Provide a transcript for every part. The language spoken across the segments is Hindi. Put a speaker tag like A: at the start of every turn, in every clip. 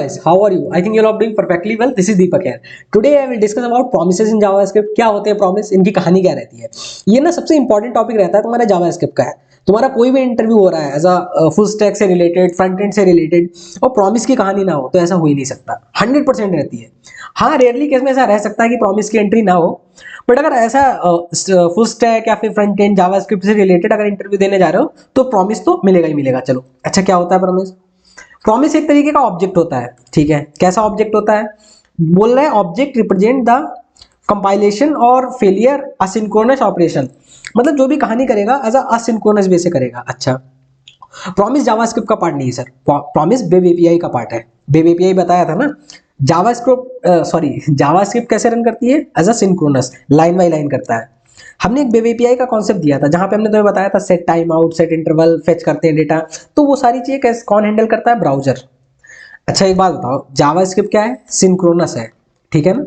A: guys, how are you? I think you're all doing perfectly well. This is Deepak here. Today I will discuss about promises in JavaScript. क्या होते हैं promise, इनकी कहानी क्या रहती है। ये ना सबसे इंपॉर्टेंट टॉपिक रहता है तुम्हारा JavaScript का है। तुम्हारा कोई भी इंटरव्यू हो रहा है एज अ फुल स्टैक से रिलेटेड, फ्रंट एंड से रिलेटेड, और प्रॉमिस की कहानी ना हो तो ऐसा हो ही नहीं सकता। 100% रहती है। हाँ, रेयरली केस में ऐसा रह सकता है कि प्रॉमिस की एंट्री ना हो, बट अगर ऐसा फुल स्टैक या फिर फ्रंट एंड जावास्क्रिप्ट से रिलेटेड अगर इंटरव्यू देने जा रहे हो तो प्रॉमिस तो मिलेगा ही मिलेगा। चलो अच्छा, क्या होता है प्रॉमिस? प्रॉमिस एक तरीके का ऑब्जेक्ट होता है, ठीक है। कैसा ऑब्जेक्ट होता है? बोल रहे हैं ऑब्जेक्ट रिप्रेजेंट द कंपाइलेशन और फेलियर असिंक्रोनस ऑपरेशन, मतलब जो भी कहानी करेगा एज असिंक्रोनस वे से करेगा। अच्छा, प्रॉमिस जावास्क्रिप्ट का पार्ट नहीं है सर, प्रॉमिस वेब एपीआई का पार्ट है। वेब एपीआई बताया था ना, जावास्क्रिप्ट कैसे रन करती है? As a synchronous, line by line करता है। हमने एक वेब एपीआई का कॉन्सेप्ट दिया था जहां पे हमने तुम्हें बताया था set time out, set interval, fetch करते हैं डेटा, तो वो सारी चीजें कैसे कौन हैंडल करता है? ब्राउजर। अच्छा एक बात बताओ, जावास्क्रिप्ट क्या है? सिंक्रोनस है, ठीक है ना,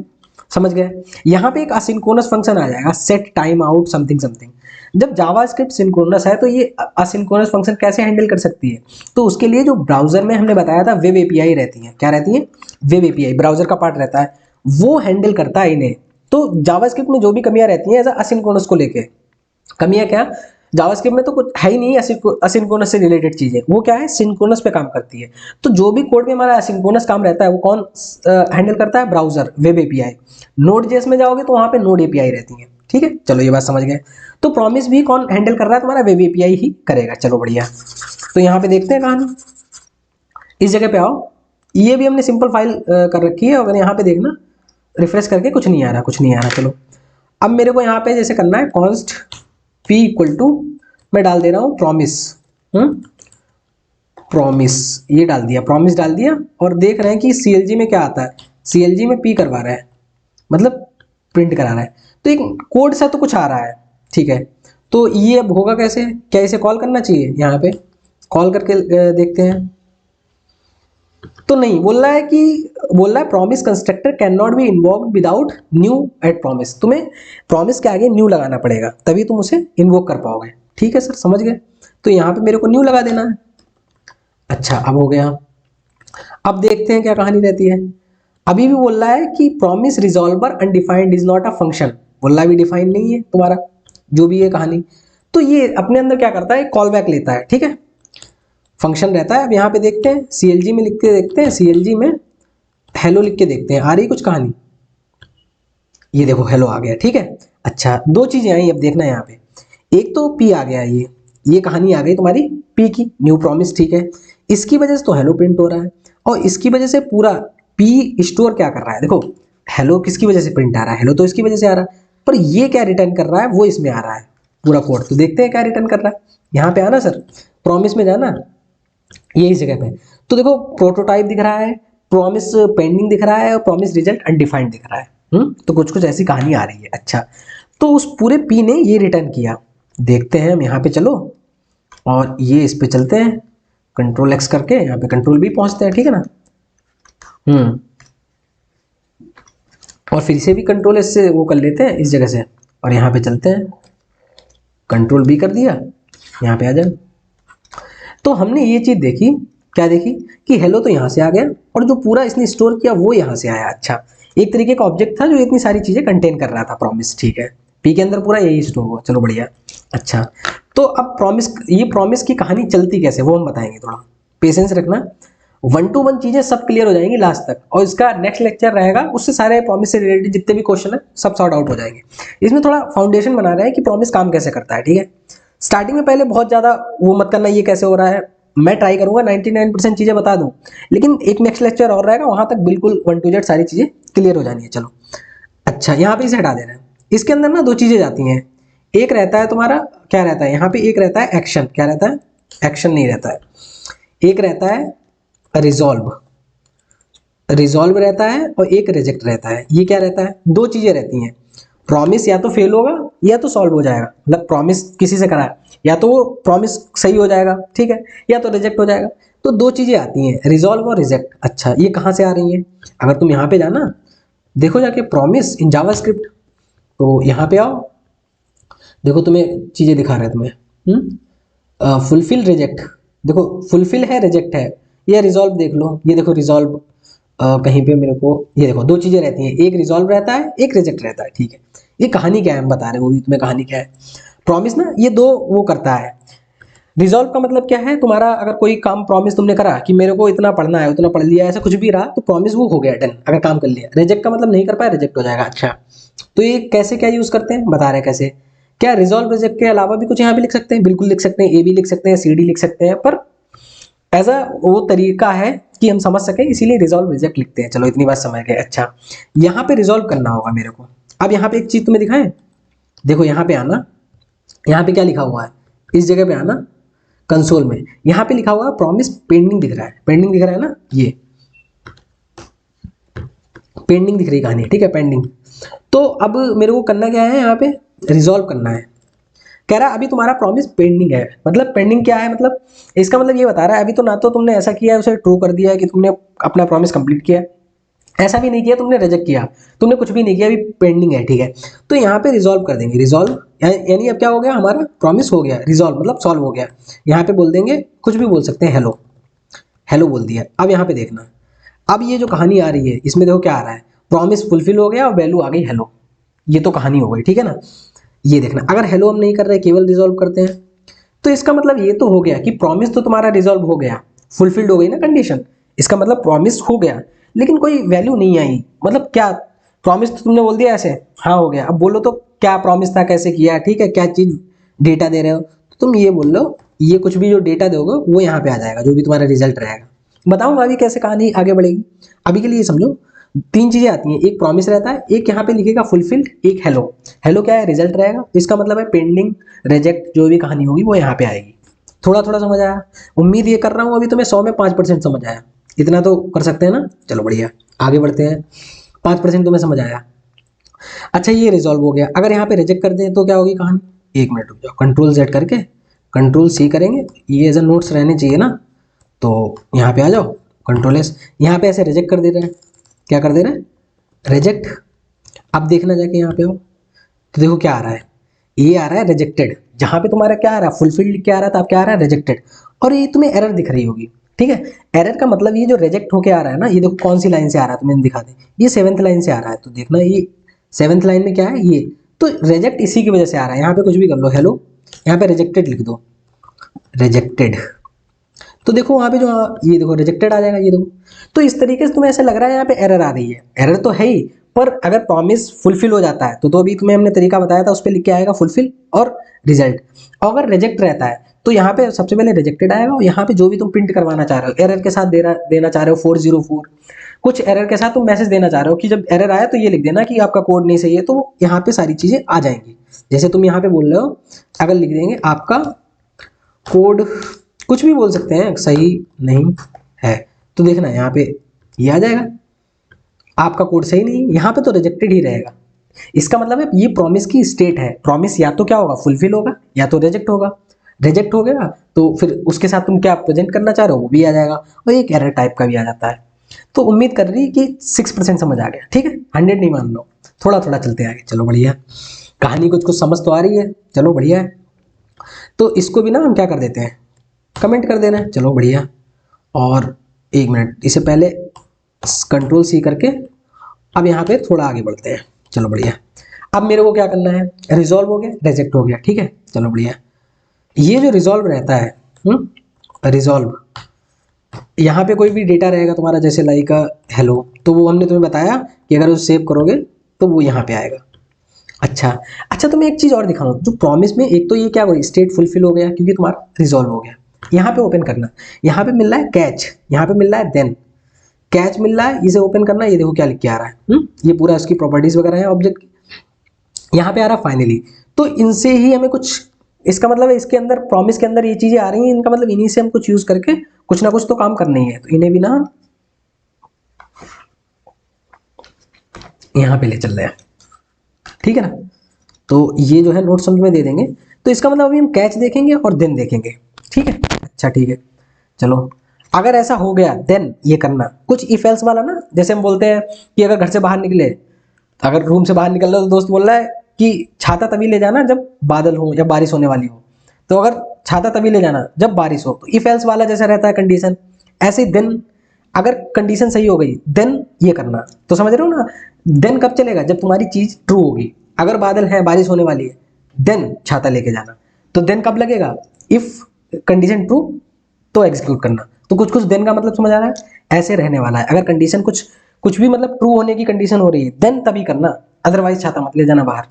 A: समझ गए। यहाँ पे एक असिंक्रोनस फंक्शन आ जाएगा, set time out something something. जब जावास्क्रिप्ट सिंक्रोनस है तो ये असिंक्रोनस फंक्शन कैसे हैंडल कर सकती है? तो उसके लिए जो ब्राउजर में हमने बताया था वेब एपीआई रहती है। क्या रहती है? वेब एपीआई, ब्राउजर का पार्ट रहता है, वो हैंडल करता है इन्हें। तो जावास्क्रिप्ट में जो भी कमियां रहती हैं एज असिंक्रोनस को लेके, कमियां क्या? जावास्क्रिप्ट में तो कुछ है ही नहीं असिंक्रोनस से रिलेटेड चीजें, वो क्या है? सिंक्रोनस पे काम करती है। तो जो भी कोड में हमारा असिंक्रोनस काम रहता है वो कौन हैंडल करता है? Browser, web API. Node JS में जाओगे तो वहां पे नोड एपीआई रहती है, ठीक है। चलो ये बात समझ गए। तो प्रॉमिस भी कौन हैंडल कर रहा है? तुम्हारा वेब एपीआई ही करेगा। चलो बढ़िया। तो यहाँ पे देखते हैं कहानी, इस जगह पे आओ। ये भी हमने सिंपल फाइल कर रखी है, अगर यहाँ पे देखना रिफ्रेश करके कुछ नहीं आ रहा, कुछ नहीं आ रहा। चलो अब मेरे को यहाँ पे जैसे करना है, कॉन्स्ट p इक्वल टू, मैं डाल दे रहा हूँ प्रॉमिस, प्रॉमिस ये डाल दिया, प्रॉमिस डाल दिया, और देख रहे हैं कि सीएलजी में क्या आता है। सीएलजी में p करवा रहा है, मतलब प्रिंट करा रहा है। तो एक कोड सा तो कुछ आ रहा है, ठीक है। तो ये अब होगा कैसे? क्या इसे कॉल करना चाहिए? यहाँ पे कॉल करके देखते हैं। तो नहीं, बोल रहा है promise constructor can not be invoked without new at promise. तुम्हें प्रॉमिस के आगे न्यू लगाना पड़ेगा, तभी तुम उसे इन्वोक कर पाओगे। ठीक है सर, समझ गए। तो यहाँ पे मेरे को न्यू लगा देना है। अच्छा अब हो गया। अब देखते हैं क्या कहानी रहती है। अभी भी बोल रहा है कि promise resolver undefined is not a function, बोल रहा है भी डिफाइंड नहीं है तुम्हारा जो भी है कहानी। तो ये अपने अंदर क्या करता है? कॉल बैक लेता है, ठीक है, फंक्शन रहता है। अब यहाँ पे देखते हैं, सीएलजी में लिख के देखते हैं, सीएलजी में हेलो लिख के देखते हैं, आ रही कुछ कहानी। ये देखो हेलो आ गया, ठीक है। अच्छा दो चीजें आई, अब देखना है यहाँ पे। एक तो पी आ गया, ये कहानी आ गई तुम्हारी पी की, न्यू प्रॉमिस, ठीक है। इसकी वजह से तो हेलो प्रिंट हो रहा है, और इसकी वजह से पूरा पी स्टोर क्या कर रहा है? देखो हेलो किसकी वजह से प्रिंट आ रहा है? हेलो तो इसकी वजह से आ रहा है, पर ये क्या रिटर्न कर रहा है? वो इसमें आ रहा है पूरा कोड। तो देखते हैं क्या रिटर्न कर रहा है। यहाँ पे आना सर, प्रॉमिस में जाना, ये इस जगह पे। तो देखो प्रोटोटाइप दिख रहा है, प्रॉमिस पेंडिंग दिख रहा है, और प्रॉमिस रिजल्ट अनडिफाइंड दिख रहा है। तो कुछ कुछ ऐसी कहानी आ रही है। अच्छा, तो उस पूरे पी ने ये रिटर्न किया। देखते हैं हम यहाँ पे, चलो और ये इस पे चलते हैं, कंट्रोल एक्स करके यहाँ पे कंट्रोल बी पहुंचते हैं, ठीक है ना। और फिर से भी कंट्रोल एस से वो कर लेते हैं इस जगह से, और यहाँ पे चलते हैं, कंट्रोल बी कर दिया, यहाँ पे आ जाए। तो हमने ये चीज देखी, क्या देखी कि हेलो तो यहाँ से आ गया, और जो पूरा इसने स्टोर किया वो यहाँ से आया। अच्छा, एक तरीके का ऑब्जेक्ट था जो इतनी सारी चीजें कंटेन कर रहा था प्रॉमिस, ठीक है। पी के अंदर पूरा यही स्टोर हुआ। चलो बढ़िया। अच्छा, तो अब ये प्रॉमिस की कहानी चलती कैसे वो हम बताएंगे, थोड़ा पेशेंस रखना। 1 to 1 चीजें सब क्लियर हो जाएंगी लास्ट तक, और इसका नेक्स्ट लेक्चर रहेगा, उससे सारे प्रॉमिस से रिलेटेड जितने भी क्वेश्चन है सब सॉर्ट आउट हो जाएंगे। इसमें थोड़ा फाउंडेशन बना रहे हैं कि प्रॉमिस काम कैसे करता है, ठीक है। स्टार्टिंग में पहले बहुत ज्यादा वो मत करना, ये कैसे हो रहा है। मैं ट्राई करूंगा 99% चीजें बता दूं, लेकिन एक नेक्स्ट लेक्चर और रहेगा, वहां तक बिल्कुल 1 to Z सारी चीजें क्लियर हो जानी है। चलो अच्छा, यहाँ पे इसे हटा देना है। इसके अंदर ना दो चीजें जाती हैं, एक रहता है तुम्हारा, क्या रहता है यहाँ पे, एक रहता है एक्शन, क्या रहता है? एक्शन नहीं रहता है। एक रहता है रिजॉल्व, रिजॉल्व रहता है, और एक रिजेक्ट रहता है। ये क्या रहता है? दो चीजें रहती हैं। प्रॉमिस या तो फेल होगा या तो सॉल्व हो जाएगा, मतलब प्रॉमिस किसी से करा है, या तो वो प्रॉमिस सही हो जाएगा, ठीक है, या तो रिजेक्ट हो जाएगा। तो दो चीजें आती हैं, रिजॉल्व और रिजेक्ट। अच्छा, ये कहाँ से आ रही हैं? अगर तुम यहाँ पे जाना, देखो जाके प्रॉमिस इन जावास्क्रिप्ट, तो यहाँ पे आओ, देखो तुम्हें चीजें दिखा रहा है तुम्हें। फुलफिल रिजेक्ट, देखो फुलफिल है, रिजेक्ट है। ये रिजॉल्व देख लो, ये देखो रिजॉल्व, कहीं पे मेरे को ये देखो दो चीजें रहती हैं, एक रिजॉल्व रहता है एक रिजेक्ट रहता है, ठीक है। ये कहानी क्या है हम बता रहे हैं, वो भी तुम्हें कहानी क्या है। प्रॉमिस ना ये दो वो करता है। रिजॉल्व का मतलब क्या है, तुम्हारा अगर कोई काम प्रॉमिस तुमने करा कि मेरे को इतना पढ़ना है, उतना पढ़ लिया, ऐसा कुछ भी रहा तो प्रॉमिस वो हो गया डन, अगर काम कर लिया। रिजेक्ट का मतलब नहीं कर पाया, रिजेक्ट हो जाएगा। अच्छा, तो ये कैसे क्या यूज करते हैं बता रहे हैं कैसे। क्या रिजॉल्व रिजेक्ट के अलावा भी कुछ यहाँ पे लिख सकते हैं, बिल्कुल लिख सकते हैं, ए भी लिख सकते हैं, सी डी लिख सकते हैं, पर एज अ वो तरीका है कि हम समझ सकें, इसीलिए रिजॉल्व रिजेक्ट लिखते हैं। चलो इतनी बात समझ गए। अच्छा, यहाँ पे रिजॉल्व करना होगा मेरे को। अब यहाँ पे एक चीज तुम्हें दिखाएं, देखो यहाँ पे आना, यहाँ पे क्या लिखा हुआ है, इस जगह पे आना कंसोल में, यहाँ पे लिखा हुआ है प्रॉमिस पेंडिंग दिख रहा है, पेंडिंग दिख रहा है ना, ये पेंडिंग दिख रही कहानी, ठीक है, पेंडिंग। तो अब मेरे को करना क्या है, यहाँ पे रिजॉल्व करना है। कह रहा है अभी तुम्हारा प्रॉमिस पेंडिंग है, मतलब पेंडिंग क्या है, मतलब इसका मतलब ये बता रहा है अभी तो ना तो तुमने ऐसा किया है उसे ट्रू कर दिया है कि तुमने अपना प्रॉमिस कंप्लीट किया, ऐसा भी नहीं किया तुमने रिजेक्ट किया, तुमने कुछ भी नहीं किया, अभी पेंडिंग है, ठीक है। तो यहाँ पे रिजॉल्व कर देंगे, रिजॉल्व यानी अब क्या हो गया, हमारा प्रॉमिस हो गया, रिजॉल्व मतलब सॉल्व हो गया। यहाँ पे बोल देंगे, कुछ भी बोल सकते हैं, हेलो, हेलो बोल दिया। अब यहाँ पे देखना, अब ये जो कहानी आ रही है इसमें देखो क्या आ रहा है, प्रॉमिस फुलफिल हो गया और वैल्यू आ गई हेलो, ये तो कहानी हो गई, ठीक है ना। ये देखना, अगर हेलो हम नहीं कर रहे, केवल रिजॉल्व करते हैं, तो इसका मतलब ये तो हो गया कि प्रॉमिस तो तुम्हारा रिजॉल्व हो गया, फुलफिल्ड हो गई ना कंडीशन, इसका मतलब प्रॉमिस हो गया, लेकिन कोई वैल्यू नहीं आई। मतलब क्या, प्रॉमिस तो तुमने बोल दिया ऐसे, हाँ हो गया, अब बोलो तो क्या प्रॉमिस था, कैसे किया, ठीक है, क्या चीज डेटा दे रहे हो, तो तुम ये बोल लो, ये कुछ भी जो डेटा दोगे वो यहाँ पे आ जाएगा, जो भी तुम्हारा रिजल्ट रहेगा। बताऊंगा अभी कैसे कहानी आगे बढ़ेगी। अभी के लिए समझो, तीन चीजें आती हैं, एक प्रॉमिस रहता है, एक यहाँ पे लिखेगा फुलफिल्ड, एक हेलो। हेलो क्या है, रिजल्ट रहेगा, इसका मतलब है पेंडिंग, रिजेक्ट, जो भी कहानी होगी वो यहाँ पे आएगी। थोड़ा थोड़ा समझ आया, उम्मीद ये कर रहा हूँ अभी तुम्हें 100 में 5% समझ आया, इतना तो कर सकते हैं ना। चलो बढ़िया, आगे बढ़ते हैं। 5% तुम्हें समझ आया। अच्छा, ये रिजॉल्व हो गया, अगर यहाँ पे रिजेक्ट कर दें तो क्या होगी कहानी, एक मिनट रुक जाओ, कंट्रोल जेड करके कंट्रोल सी करेंगे, ये एज अ नोट्स रहने चाहिए ना, तो यहाँ पे आ जाओ, कंट्रोल एस, यहाँ पे ऐसे रिजेक्ट कर दे रहे हैं, क्या कर दे रहे हैं, रिजेक्ट। अब देखना जाके यहाँ पे हो, तो देखो क्या आ रहा है, ये आ रहा है रिजेक्टेड, जहाँ पे तुम्हारा क्या आ रहा है, फुलफिल्ड क्या आ रहा था, अब क्या आ रहा है, रिजेक्टेड। और ये तुम्हें एरर दिख रही होगी, ठीक है। एरर का मतलब ये जो रिजेक्ट होके आ रहा है ना, ये देखो कौन सी लाइन से आ रहा है, तुम्हें दिखा दे, ये 7th लाइन से आ रहा है, तो देखना ये 7th लाइन में क्या है, ये तो रिजेक्ट इसी की वजह से आ रहा है। यहाँ पे कुछ भी कर लो, हेलो, यहाँ पे रिजेक्टेड लिख दो, रिजेक्टेड, तो देखो वहाँ पे जो ये देखो रिजेक्टेड आ जाएगा, ये देखो। तो इस तरीके से तुम्हें ऐसा लग रहा है यहाँ पे एरर आ रही है, एरर तो है ही, पर अगर प्रॉमिस फुलफिल हो जाता है तो अभी तुम्हें हमने तरीका बताया था, उस पर लिख के आएगा फुलफिल और रिजल्ट। और अगर रिजेक्ट रहता है तो यहाँ पे सबसे पहले रिजेक्टेड आएगा, और यहाँ पे जो भी तुम प्रिंट करवाना चाह रहे हो, एरर के साथ देना चाह रहे हो 404, कुछ एरर के साथ तुम मैसेज देना चाह रहे हो कि जब एरर आया तो ये लिख देना कि आपका कोड नहीं सही है, तो यहाँ पे सारी चीजें आ जाएंगी। जैसे तुम यहाँ पे बोल रहे हो, अगर लिख देंगे आपका कोड, कुछ भी बोल सकते हैं, सही नहीं है, तो देखना यहाँ पे ये आ जाएगा, आपका कोड सही नहीं, यहाँ पे तो रिजेक्टेड ही रहेगा। इसका मतलब है ये प्रॉमिस की स्टेट है, प्रॉमिस या तो क्या होगा, फुलफिल होगा, या तो रिजेक्ट होगा। रिजेक्ट हो गया तो फिर उसके साथ तुम क्या प्रेजेंट करना चाह रहे हो वो भी आ जाएगा, और एक एरर टाइप का भी आ जाता है। तो उम्मीद कर रही कि 6% समझ आ गया, ठीक है, 100 नहीं मान लो, थोड़ा थोड़ा चलते आगे। चलो बढ़िया, कहानी कुछ कुछ समझ तो आ रही है, चलो बढ़िया है। तो इसको भी ना हम क्या कर देते हैं, कमेंट कर देना है, चलो बढ़िया। और एक मिनट, इससे पहले कंट्रोल सी करके अब यहाँ पे थोड़ा आगे बढ़ते हैं, चलो बढ़िया। अब मेरे को क्या करना है, रिजॉल्व हो गया, रिजेक्ट हो गया, ठीक है, चलो बढ़िया। ये जो रिजॉल्व रहता है, रिजॉल्व, यहाँ पे कोई भी डेटा रहेगा तुम्हारा, जैसे लाइक हेलो, तो वो हमने तुम्हें बताया कि अगर उसे सेव करोगे तो वो यहाँ पे आएगा। अच्छा, अच्छा, तो मैं एक चीज़ और दिखाऊं, जो प्रॉमिस में एक तो ये क्या हुआ, स्टेट फुलफिल हो गया क्योंकि तुम्हारा रिजॉल्व हो गया। यहाँ पे ओपन करना, यहाँ पे मिल रहा है कैच, यहाँ पे मिल रहा है देन, कैच मिल रहा है, इसे ओपन करना, ये देखो क्या लिख के आ रहा है, ये पूरा इसकी प्रॉपर्टीज वगैरह है ऑब्जेक्ट की। यहाँ पे आ रहा है फाइनली, तो इनसे ही हमें कुछ, इसका मतलब है इसके अंदर प्रॉमिस के अंदर ये चीजें आ रही हैं, इनका मतलब इन्हीं से हम कुछ यूज करके कुछ ना कुछ तो काम करना ही है, तो इन्हें भी ना यहाँ पे ले चल रहे हैं, ठीक है ना। तो ये जो है नोट्स हम तुम्हें दे देंगे, तो इसका मतलब अभी हम कैच देखेंगे और देन देखेंगे, ठीक है। अच्छा ठीक है, चलो, अगर ऐसा हो गया देन ये करना, कुछ इफ एल्स वाला ना, जैसे हम बोलते हैं कि अगर घर से बाहर निकले, अगर रूम से बाहर निकल रहे हो तो दोस्त बोल रहा है कि छाता तभी ले जाना जब बादल हो या बारिश होने वाली हो, तो अगर छाता तभी ले जाना जब बारिश हो, तो इफ एल्स वाला जैसा रहता है कंडीशन, ऐसे देन अगर कंडीशन सही हो गई देन ये करना, तो समझ रहे हो ना। देन कब चलेगा, जब तुम्हारी चीज ट्रू होगी। अगर बादल है, बारिश होने वाली है, देन छाता लेके जाना। तो देन कब लगेगा, इफ कंडीशन ट्रू तो एग्जीक्यूट करना। तो कुछ कुछ देन का मतलब समझ आ रहा है, ऐसे रहने वाला है। अगर कंडीशन कुछ कुछ भी मतलब ट्रू होने की कंडीशन हो रही है देन तभी करना, अदरवाइज छाता मत ले जाना बाहर।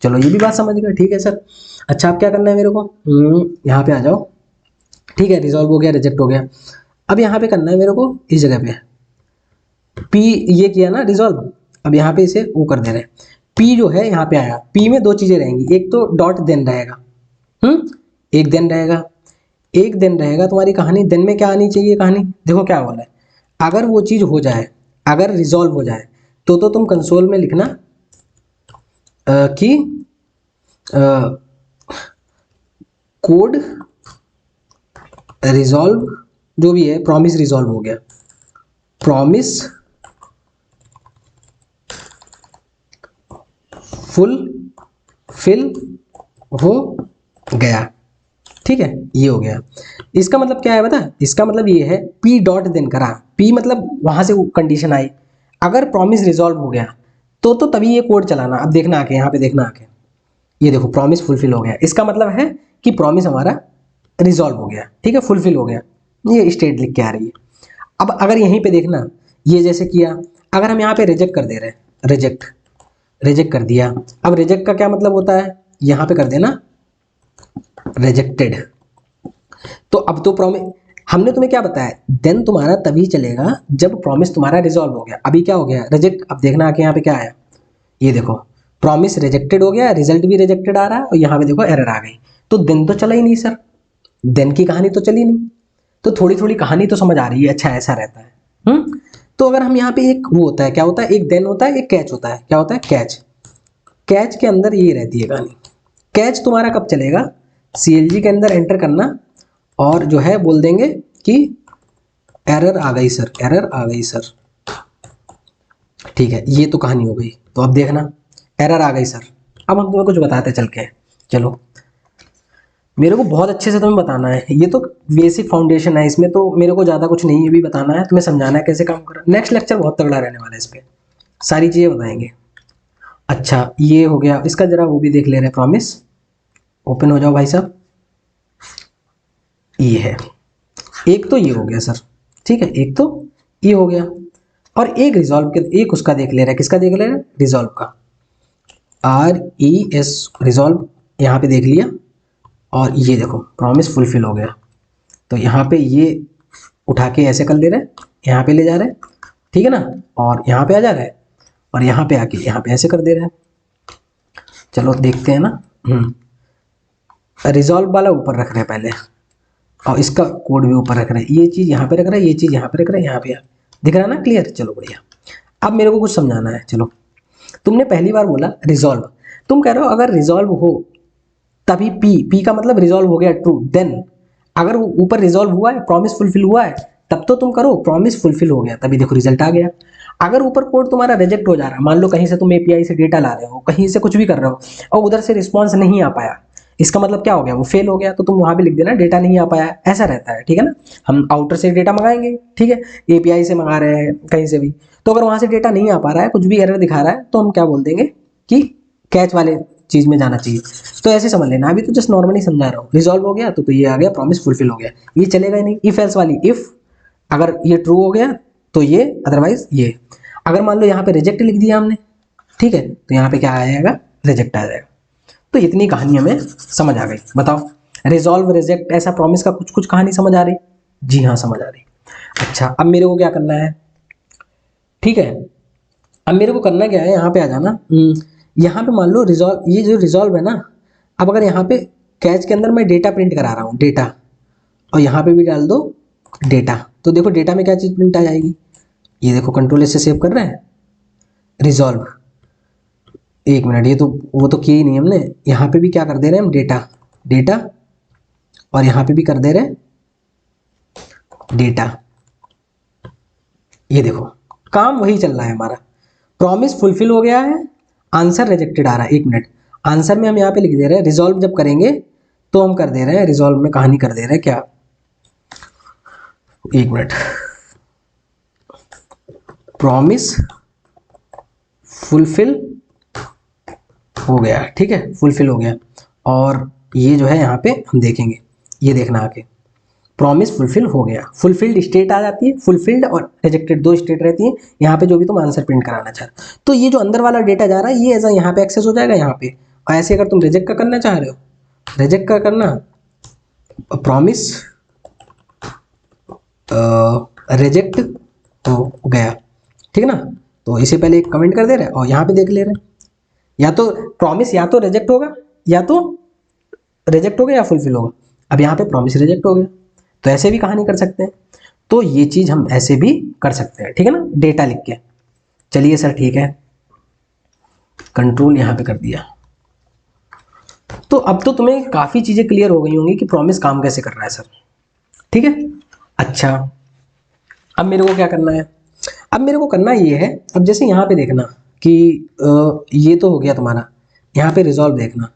A: चलो ये भी बात समझ गए, ठीक है सर। अच्छा अब क्या करना है मेरे को, यहाँ पे आ जाओ। ठीक है, रिजॉल्व हो गया, रिजेक्ट हो गया। अब यहाँ पे करना है मेरे को इस जगह पे पी, ये किया ना रिजॉल्व, अब यहाँ पे इसे वो कर दे रहे हैं। पी जो है यहाँ पे आया, पी में दो चीजें रहेंगी, एक तो डॉट देन रहेगा, एक देन रहेगा, एक दिन रहेगा तुम्हारी कहानी। दिन में क्या आनी चाहिए कहानी, देखो क्या बोला है, अगर वो चीज हो जाए, अगर रिजॉल्व हो जाए तो तुम कंसोल में लिखना कि कोड रिजॉल्व, जो भी है प्रॉमिस रिजॉल्व हो गया, प्रॉमिस फुलफिल हो गया। ठीक है, ये हो गया। इसका मतलब क्या है बता, इसका मतलब ये है पी डॉट देन करा, पी मतलब वहां से कंडीशन आई, अगर प्रॉमिस रिजॉल्व हो गया तो तभी ये कोड चलाना। अब देखना आके, यहाँ पे देखना आके, ये देखो प्रॉमिस फुलफिल हो गया, इसका मतलब है कि प्रॉमिस हमारा रिजॉल्व हो गया। ठीक है, फुलफिल हो गया, ये स्टेट लिख के आ रही है। अब अगर यहीं पे देखना, ये जैसे किया, अगर हम यहाँ पे रिजेक्ट कर दे रहे हैं, रिजेक्ट, रिजेक्ट कर दिया। अब रिजेक्ट का क्या मतलब होता है, यहाँ पे कर देना रिजेक्टेड। तो अब तो प्रॉमिस, हमने तुम्हें क्या बताया, देन तुम्हारा तभी चलेगा जब प्रॉमिस तुम्हारा रिजॉल्व हो गया। अभी क्या हो गया, रिजेक्ट। अब देखना आके यहाँ पे क्या आया, ये देखो प्रॉमिस रिजेक्टेड हो गया, रिजल्ट भी रिजेक्टेड आ रहा है, और यहाँ पे देखो एरर आ गई। तो देन तो चला ही नहीं सर, देन की कहानी तो चली नहीं। तो थोड़ी थोड़ी कहानी तो समझ आ रही है, अच्छा ऐसा रहता है। तो अगर हम यहाँ पे, एक वो होता है, क्या होता है, एक देन होता है, एक कैच होता है। क्या होता है, कैच। कैच के अंदर ये रहती है कहानी। कैच तुम्हारा कब चलेगा, सीएलजी के अंदर एंटर करना और जो है बोल देंगे कि एरर आ गई सर, एरर आ गई सर। ठीक है, ये तो कहानी हो गई। तो अब देखना, एरर आ गई सर। अब हम तुम्हें कुछ बताते चल के, चलो मेरे को बहुत अच्छे से तुम्हें बताना है, ये तो बेसिक फाउंडेशन है, इसमें तो मेरे को ज़्यादा कुछ नहीं है भी बताना है, तुम्हें समझाना है कैसे काम कर रहा है। नेक्स्ट लेक्चर बहुत तगड़ा रहने वाला है, इस पर सारी चीज़ें बताएंगे। अच्छा ये हो गया, इसका जरा वो भी देख ले रहे हैं, प्रॉमिस ओपन हो जाओ भाई साहब। ये है, एक तो ये हो गया सर, ठीक है, एक तो ये हो गया, और एक रिजॉल्व के, एक उसका देख ले रहा है, किसका देख ले रहा है, रिजॉल्व का, RES रिजॉल्व, यहाँ पे देख लिया। और ये देखो प्रॉमिस फुलफिल हो गया, तो यहाँ पे ये उठा के ऐसे कर ले रहे हैं, यहाँ पे ले जा रहे हैं, ठीक है ना, और यहाँ पे आ जा रहा है, और यहाँ पे आके यहाँ पे ऐसे कर दे रहे हैं। चलो देखते हैं ना, रिजॉल्व वाला ऊपर रख रहे हैं पहले, और इसका कोड भी ऊपर रख रहे हैं, ये चीज़ यहाँ पे रख रहे हैं, ये चीज़ यहाँ पे रख रहे हैं, यहाँ पे दिख रहा है ना, क्लियर। चलो बढ़िया, अब मेरे को कुछ समझाना है। चलो तुमने पहली बार बोला रिजॉल्व, तुम कह रहे हो अगर रिजॉल्व हो तभी पी का मतलब रिजॉल्व हो गया ट्रू, देन अगर ऊपर रिजॉल्व हुआ है, प्रॉमिस फुलफिल हुआ है, तब तो तुम करो प्रॉमिस फुलफिल हो गया, तभी देखो रिजल्ट आ गया। अगर ऊपर कोड तुम्हारा रिजेक्ट हो जा रहा है, मान लो कहीं से तुम एपीआई से डेटा ला रहे हो, कहीं से कुछ भी कर रहे हो, और उधर से रिस्पॉन्स नहीं आ पाया, इसका मतलब क्या हो गया, वो फेल हो गया, तो तुम वहां पे लिख देना डेटा नहीं आ पाया, ऐसा रहता है। ठीक है ना, हम आउटर से डेटा मंगाएंगे, ठीक है, एपीआई से मंगा रहे हैं कहीं से भी, तो अगर वहां से डेटा नहीं आ पा रहा है, कुछ भी एरर दिखा रहा है, तो हम क्या बोल देंगे कि कैच वाले चीज में जाना चाहिए। तो ऐसे समझ लेना, अभी तो जस्ट नॉर्मली समझा रहा हूँ। रिजॉल्व हो गया तो ये आ गया प्रॉमिस फुलफिल हो गया, ये चलेगा ही नहीं। इफ एल्स वाली, इफ अगर ये ट्रू हो गया तो ये, अदरवाइज ये। अगर मान लो यहाँ पे रिजेक्ट लिख दिया हमने, ठीक है, तो यहाँ पे क्या आ जाएगा, रिजेक्ट आ जाएगा। तो इतनी कहानी हमें समझ आ गई। बताओ, रिजॉल्व रिजेक्ट ऐसा प्रॉमिस का कुछ कुछ कहानी समझ आ रही, जी हाँ समझ आ रही। अच्छा अब मेरे को क्या करना है, ठीक है, अब मेरे को करना क्या है, यहाँ पे आ जाना। यहाँ पे मान लो रिजॉल्व, ये जो रिजॉल्व है ना, अब अगर यहाँ पे कैच के अंदर मैं डेटा प्रिंट करा रहा हूँ, डेटा, और यहाँ पे भी डाल दो डेटा, तो देखो डेटा में क्या चीज़ प्रिंट आ जाएगी, ये देखो कंट्रोल से सेव कर रहे हैं, रिजॉल्व। एक मिनट, ये तो वो तो किया ही नहीं हमने, यहाँ पे भी क्या कर दे रहे हैं हम, डेटा, डेटा, और यहाँ पे भी कर दे रहे हैं डेटा। ये देखो काम वही चल रहा है हमारा, प्रॉमिस फुलफिल हो गया है, आंसर रिजेक्टेड आ रहा है। एक मिनट, आंसर में हम यहाँ पे लिख दे रहे हैं, रिजॉल्व जब करेंगे तो हम कर दे रहे हैं, रिजॉल्व में कहानी कर दे रहे हैं क्या, एक मिनट, प्रॉमिस फुलफिल हो गया, ठीक है, फुलफिल हो गया। और ये जो है यहाँ पे हम देखेंगे, ये देखना आके, प्रॉमिस फुलफिल हो गया, फुलफिल्ड स्टेट आ जाती है, फुलफिल्ड और रिजेक्टेड दो स्टेट रहती है यहाँ पे, जो भी तुम आंसर प्रिंट कराना चाह रहे हो। तो ये जो अंदर वाला डेटा जा रहा है ये ऐसा यहाँ पे एक्सेस हो जाएगा यहाँ पे। और ऐसे अगर तुम रिजेक्ट का करना चाह रहे हो, रिजेक्ट का करना, प्रॉमिस रिजेक्ट हो गया, ठीक है ना। तो इसे पहले एक कमेंट कर दे रहे हैं और यहाँ पे देख ले रहे हैं, या तो प्रॉमिस या तो रिजेक्ट होगा, या तो रिजेक्ट हो गया या फुलफिल होगा। अब यहाँ पे प्रॉमिस रिजेक्ट हो गया, तो ऐसे भी कहानी कर सकते हैं। तो ये चीज हम ऐसे भी कर सकते हैं, ठीक है ना, डेटा लिख के। चलिए सर ठीक है, कंट्रोल यहाँ पे कर दिया। तो अब तो तुम्हें काफी चीजें क्लियर हो गई होंगी कि प्रॉमिस काम कैसे कर रहा है सर, ठीक है। अच्छा, अब मेरे को क्या करना है, अब मेरे को करना ये है, अब जैसे यहाँ पे देखना कि ये तो हो गया तुम्हारा, यहाँ पे रिजॉल्व देखना,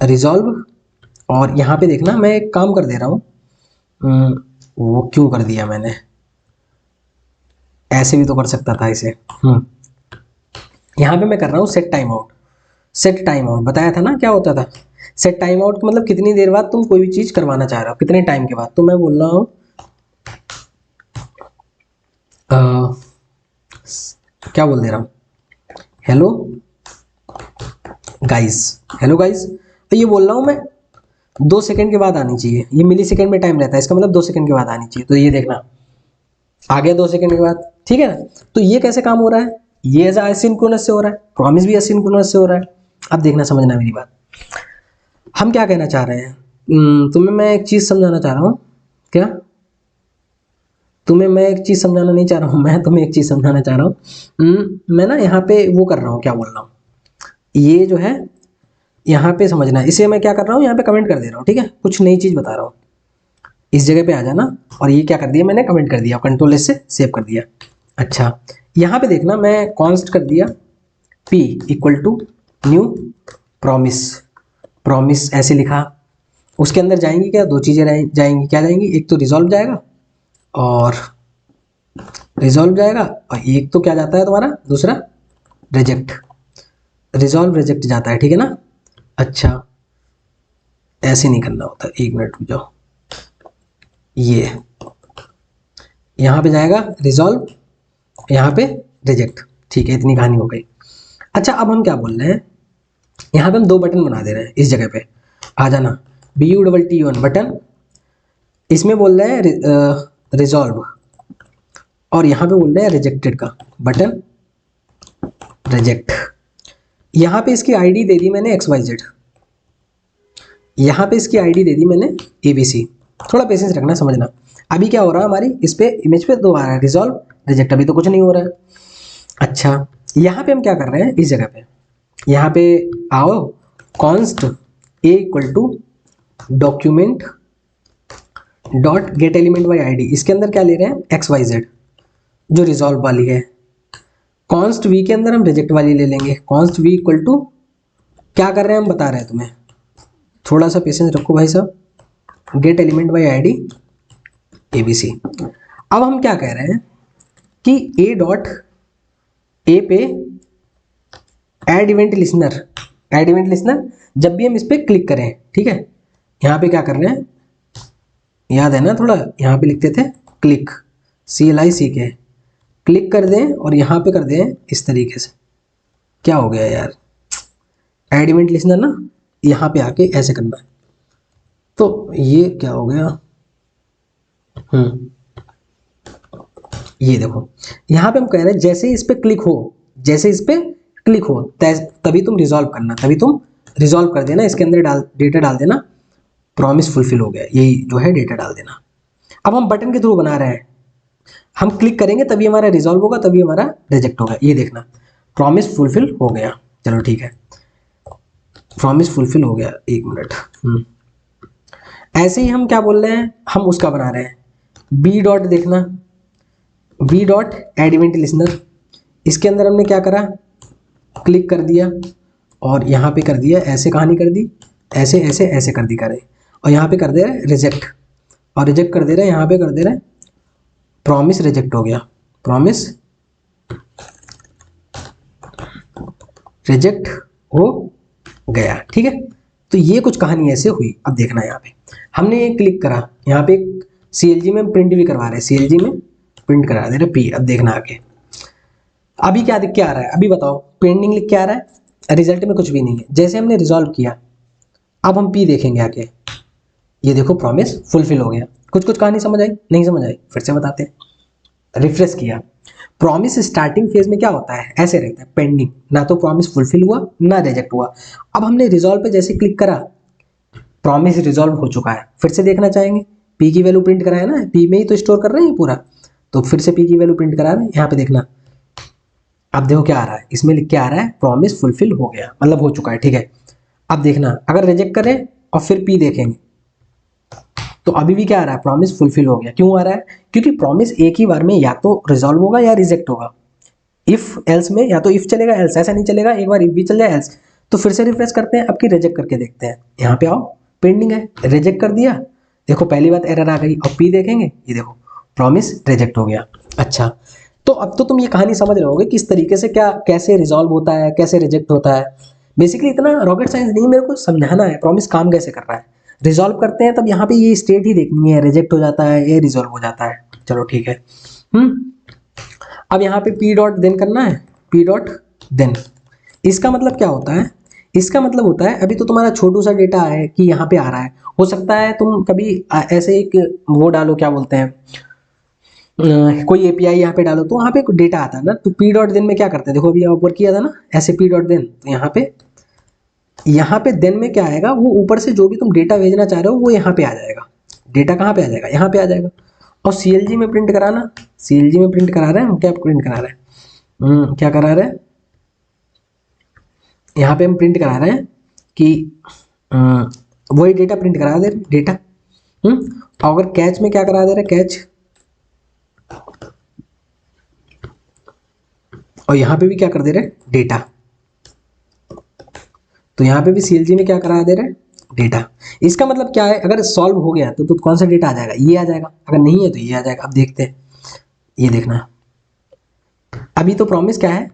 A: रिजॉल्व। और यहाँ पे देखना मैं एक काम कर दे रहा हूँ, वो क्यों कर दिया मैंने, ऐसे भी तो कर सकता था इसे। यहाँ पे मैं कर रहा हूँ set time out. Set time out बताया था ना क्या होता था, सेट टाइम आउट मतलब कितनी देर बाद तुम कोई भी चीज करवाना चाह रहे हो, कितने टाइम के बाद। तो मैं बोल रहा हूँ क्या बोल दे रहा हूँ, हेलो गाइस, हेलो गाइस। तो ये बोल रहा हूँ मैं 2 सेकंड के बाद आनी चाहिए, ये मिली सेकंड में टाइम रहता है, इसका मतलब 2 सेकंड के बाद आनी चाहिए। तो ये देखना आ गया 2 सेकंड के बाद, ठीक है ना। तो ये कैसे काम हो रहा है, ये एज एसिंक्रोनस से हो रहा है, प्रॉमिस भी एसिंक्रोनस से हो रहा है। अब देखना, समझना मेरी बात, हम क्या कहना चाह रहे हैं। तुम्हें मैं एक चीज समझाना चाह रहा हूँ, क्या तुम्हें मैं एक चीज समझाना नहीं चाह रहा हूँ, मैं तुम्हें एक चीज समझाना चाह रहा हूँ। मैं ना यहाँ पे वो कर रहा हूँ, क्या बोल रहा हूँ, ये जो है यहाँ पे समझना है, इसे मैं क्या कर रहा हूँ, यहाँ पे कमेंट कर दे रहा हूँ, ठीक है, कुछ नई चीज बता रहा हूँ। इस जगह पे आ जाना, और ये क्या कर दिया मैंने, कमेंट कर दिया, कंट्रोल एस से सेव कर दिया। अच्छा, यहाँ पे देखना मैं कॉन्स्ट कर दिया p equal to new promise, promise ऐसे लिखा। उसके अंदर जाएंगी क्या, दो चीज़ें जाएंगी, क्या जाएंगी, एक तो रिजॉल्व जाएगा, और रिजॉल्व जाएगा, और एक तो क्या जाता है तुम्हारा दूसरा, रिजेक्ट, रिजॉल्व रिजेक्ट जाता है, ठीक है ना। अच्छा, ऐसे नहीं करना होता, 1 मिनट रुक जाओ, ये यहाँ पे जाएगा रिजॉल्व, यहाँ पे रिजेक्ट, ठीक है, इतनी कहानी हो गई। अच्छा, अब हम क्या बोल रहे हैं, यहाँ पे हम 2 बटन बना दे रहे हैं, इस जगह पे आ जाना, BUTTON बटन, इसमें बोल रहे हैं रिजॉल्व, और यहाँ पे बोल रहे हैं रिजेक्टेड का बटन, रिजेक्ट। यहाँ पे इसकी आईडी दे दी मैंने XYZ, यहाँ पे इसकी आईडी दे दी मैंने ABC। थोड़ा पेशेंस रखना, समझना। अभी क्या हो रहा है, हमारी इस पे इमेज पे 2 आ रहा है, रिजॉल्व रिजेक्ट, अभी तो कुछ नहीं हो रहा है। अच्छा, यहाँ पे हम क्या कर रहे हैं, इस जगह पे यहाँ पे आओ, const A equal to document dot get element by ID, इसके अंदर क्या ले रहे हैं, XYZ जो रिजॉल्व वाली है। कॉन्स्ट V के अंदर हम रिजेक्ट वाली ले लेंगे, कॉन्स्ट V इक्वल टू क्या कर रहे हैं हम बता रहे हैं तुम्हें, थोड़ा सा पेशेंस रखो भाई साहब, gate element by ID ABC। अब हम क्या कह रहे हैं कि A डॉट A पे add event listener, add event listener जब भी हम इस पर क्लिक करें, ठीक है, यहाँ पे क्या कर रहे हैं, याद है ना, थोड़ा यहाँ पे लिखते थे क्लिक, CLICK, क्लिक कर दें और यहाँ पे कर दें इस तरीके से। क्या हो गया यार, ऐड इवेंट लिसनर ना, यहाँ पे आके ऐसे करना है। तो ये क्या हो गया, ये देखो, यहाँ पे हम कह रहे हैं जैसे इस पे क्लिक हो, जैसे इस पे क्लिक हो तभी तुम रिजॉल्व करना, तभी तुम रिजॉल्व कर देना, इसके अंदर डेटा डाल देना, प्रॉमिस फुलफिल हो गया, यही जो है डेटा डाल देना। अब हम बटन के थ्रू बना रहे हैं, हम क्लिक करेंगे तभी हमारा रिजॉल्व होगा, तभी हमारा रिजेक्ट होगा। ये देखना, प्रॉमिस फुलफिल हो गया, चलो ठीक है, प्रॉमिस फुलफिल हो गया, 1 मिनट। ऐसे ही हम क्या बोल रहे हैं, हम उसका बना रहे हैं, B डॉट देखना, B dot add event listener, इसके अंदर हमने क्या करा, क्लिक कर दिया और यहाँ पे कर दिया ऐसे, कहानी कर दी, ऐसे ऐसे ऐसे कर दी करे, और यहाँ पे कर दे रहे रिजेक्ट, और रिजेक्ट कर दे रहे हैं, यहाँ पे कर दे रहे प्रॉमिस रिजेक्ट हो गया, प्रॉमिस रिजेक्ट हो गया। ठीक है, तो ये कुछ कहानी ऐसे हुई। अब देखना यहाँ पे हमने क्लिक करा, यहाँ पे CLG में प्रिंट भी करवा रहे हैं, CLG में प्रिंट करा दे रहे P। अब देखना आगे अभी क्या दिख के आ रहा है, अभी बताओ, पेंडिंग लिख के आ रहा है, रिजल्ट में कुछ भी नहीं है। जैसे हमने रिजॉल्व किया, अब हम P देखेंगे आगे, ये देखो प्रॉमिस फुलफिल हो गया। कुछ कुछ कहानी समझ आई, नहीं समझ आई, फिर से बताते हैं। रिफ्रेश किया, प्रॉमिस स्टार्टिंग फेज में क्या होता है, ऐसे रहता है पेंडिंग, ना तो प्रॉमिस फुलफिल हुआ ना रिजेक्ट हुआ। अब हमने रिजॉल्व पे जैसे क्लिक करा, प्रॉमिस रिजॉल्व हो चुका है। फिर से देखना चाहेंगे, P की वैल्यू प्रिंट कराया ना, P में ही तो स्टोर कर रहे हैं पूरा, तो फिर से P की वैल्यू प्रिंट करा रहे हैं। यहाँ पे देखना, अब देखो क्या आ रहा है, इसमें लिख के आ रहा है प्रॉमिस फुलफिल हो गया, मतलब हो चुका है। ठीक है, अब देखना अगर रिजेक्ट करें और फिर P देखेंगे तो अभी भी क्या आ रहा है, प्रॉमिस फुलफिल हो गया। क्यों आ रहा है, क्योंकि प्रॉमिस एक ही बार में या तो रिजॉल्व होगा या रिजेक्ट होगा। इफ एल्स में या तो इफ चलेगा, एल्स ऐसा नहीं चलेगा, एक बार इफ भी चल जाए एल्स। तो फिर से रिफ्रेश करते हैं, अब की रिजेक्ट करके देखते हैं। यहाँ पे आओ, पेंडिंग है, रिजेक्ट कर दिया, देखो पहली बात एरर आ गई। और P देखेंगे, ये देखो प्रॉमिस रिजेक्ट हो गया। अच्छा, तो अब तो तुम ये कहानी समझ रहे होगे किस तरीके से क्या कैसे रिजॉल्व होता है, कैसे रिजेक्ट होता है। बेसिकली इतना रॉकेट साइंस नहीं, मेरे को समझाना है प्रॉमिस काम कैसे कर रहा है। रिजॉल्व करते हैं तब यहाँ पे ये स्टेट ही देखनी है, रिजेक्ट हो जाता है ये रिजॉल्व हो जाता है। चलो ठीक है। अब यहाँ पे P डॉट देन करना है, P डॉट देन। इसका मतलब क्या होता है, इसका मतलब होता है अभी तो तुम्हारा छोटू सा डेटा है कि यहाँ पे आ रहा है। हो सकता है तुम कभी ऐसे एक वो डालो, क्या बोलते हैं, कोई API यहाँ पे डालो तो वहाँ पे डेटा आता है ना, तो P डॉट देन में क्या करते हैं, देखो अभी ऊपर किया था ना ऐसे P डॉट देन, तो यहाँ पे देन में क्या आएगा, वो ऊपर से जो भी तुम डेटा भेजना चाह रहे हो वो यहाँ पे आ जाएगा। डेटा कहाँ पे आ जाएगा, यहाँ पे आ जाएगा। और CLG में प्रिंट कराना, CLG में प्रिंट करा रहे हैं हम, क्या प्रिंट करा रहे हैं, क्या करा रहे हैं, यहाँ पे हम प्रिंट करा रहे हैं कि वही डेटा प्रिंट करा दे रहे डेटा। और अगर कैच में क्या करा दे रहे, कैच, और यहाँ पे भी क्या कर दे रहे, डेटा। तो यहाँ पे भी CLG में क्या करा दे रहे, डेटा। इसका मतलब क्या है, अगर सॉल्व हो गया तो कौन सा डेटा आ जाएगा, ये आ जाएगा, अगर नहीं है तो ये आ जाएगा। अब देखते हैं, ये देखना, अभी तो प्रॉमिस क्या है,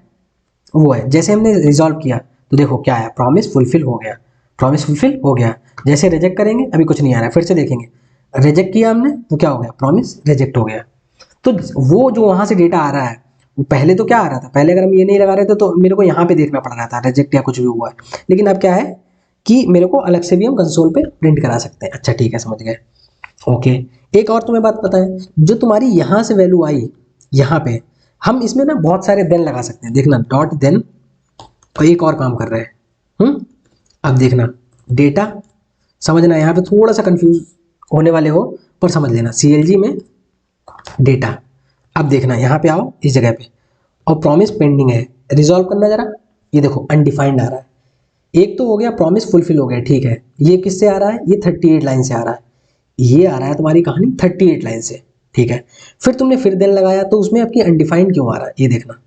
A: वो है। जैसे हमने रिजॉल्व किया तो देखो क्या है, प्रॉमिस फुलफिल हो गया, प्रॉमिस फुलफिल हो गया। जैसे रिजेक्ट करेंगे अभी कुछ नहीं आ रहा है, फिर से देखेंगे, रिजेक्ट किया हमने तो क्या हो गया, प्रॉमिस रिजेक्ट हो गया। तो वो जो वहां से डेटा आ रहा है, वो पहले तो क्या आ रहा था, पहले अगर हम ये नहीं लगा रहे थे तो मेरे को यहाँ पे देखना पड़ रहा था रिजेक्ट या कुछ भी हुआ है। लेकिन अब क्या है कि मेरे को अलग से भी हम कंसोल पे प्रिंट करा सकते हैं। अच्छा ठीक है, समझ गए। ओके, एक और तुम्हें बात पता है, जो तुम्हारी यहाँ से वैल्यू आई यहाँ पे, हम इसमें ना बहुत सारे देन लगा सकते हैं। देखना डॉट देन, और एक और काम कर रहे हैं। अब देखना डेटा, समझना यहाँ पे थोड़ा सा कंफ्यूज होने वाले हो पर समझ लेना, CLG में डेटा। अब देखना यहाँ पे आओ इस जगह पे, और प्रॉमिस पेंडिंग है, रिजॉल्व करना जरा। ये देखो अनडिफाइंड आ रहा है। एक तो हो गया प्रॉमिस फुलफिल हो गया, ठीक है। ये किससे आ रहा है, ये 38 लाइन से आ रहा है, ये आ रहा है तुम्हारी कहानी 38 लाइन से, ठीक है। फिर तुमने फिर देन लगाया तो उसमें आपकी अनडिफाइंड क्यों आ रहा है, ये देखना।